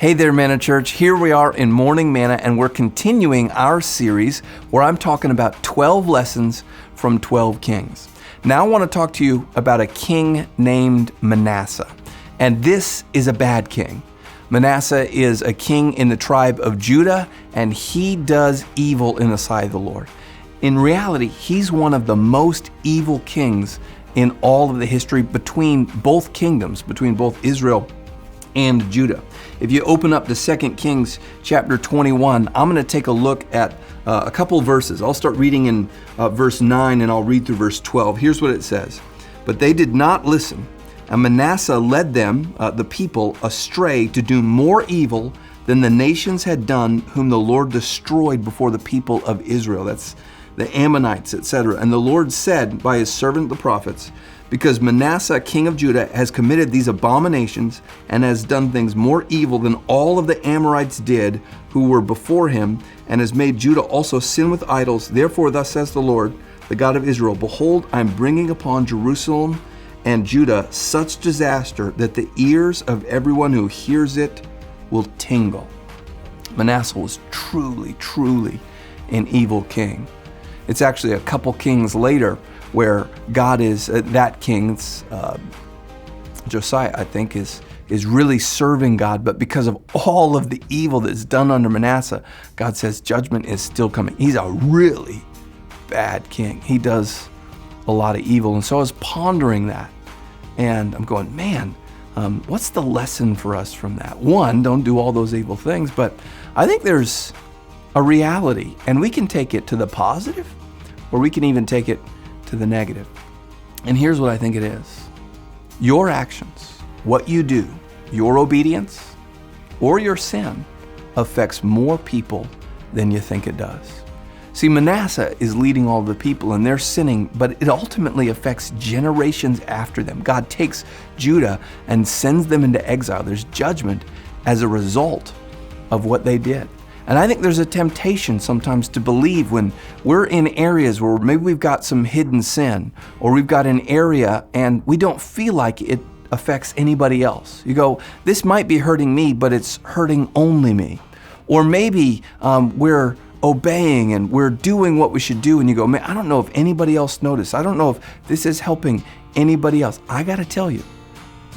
Hey there, Manna Church. Here we are in Morning Manna, and we're continuing our series where I'm talking about 12 lessons from 12 kings. Now I want to talk to you about a king named Manasseh, and this is a bad king. Manasseh is a king in the tribe of Judah, and he does evil in the sight of the Lord. In reality, he's one of the most evil kings in all of the history between both kingdoms, between both Israel and Judah. If you open up to 2 Kings chapter 21, I'm going to take a look at a couple verses. I'll start reading in verse 9 and I'll read through verse 12. Here's what it says. But they did not listen, and Manasseh led them, the people, astray to do more evil than the nations had done, whom the Lord destroyed before the people of Israel. That's the Ammonites, etc. And the Lord said by his servant the prophets, because Manasseh, king of Judah, has committed these abominations and has done things more evil than all of the Amorites did who were before him, and has made Judah also sin with idols. Therefore, thus says the Lord, the God of Israel, behold, I am bringing upon Jerusalem and Judah such disaster that the ears of everyone who hears it will tingle. Manasseh was truly, truly an evil king. It's actually a couple kings later where God is, that king's, Josiah, I think, is really serving God. But because of all of the evil that's done under Manasseh, God says judgment is still coming. He's a really bad king. He does a lot of evil. And so I was pondering that. And I'm going, man, what's the lesson for us from that? One, don't do all those evil things. But I think there's a reality. And we can take it to the positive, or we can even take it to the negative. And here's what I think it is. Your actions, what you do, your obedience, or your sin affects more people than you think it does. See, Manasseh is leading all the people and they're sinning, but it ultimately affects generations after them. God takes Judah and sends them into exile. There's judgment as a result of what they did. And I think there's a temptation sometimes to believe when we're in areas where maybe we've got some hidden sin, or we've got an area and we don't feel like it affects anybody else. You go, this might be hurting me, but it's hurting only me. Or maybe we're obeying and we're doing what we should do, and you go, man, I don't know if anybody else noticed. I don't know if this is helping anybody else. I got to tell you,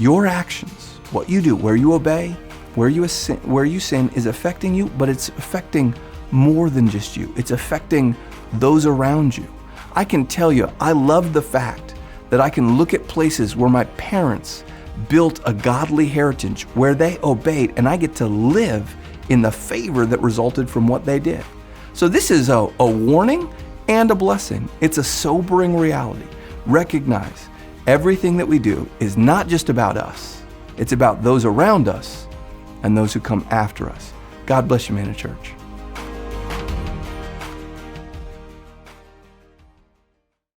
your actions, what you do, where you obey, where you sin is affecting you, but it's affecting more than just you. It's affecting those around you. I can tell you, I love the fact that I can look at places where my parents built a godly heritage, where they obeyed, and I get to live in the favor that resulted from what they did. So this is a warning and a blessing. It's a sobering reality. Recognize everything that we do is not just about us. It's about those around us and those who come after us. God bless you, Manna Church.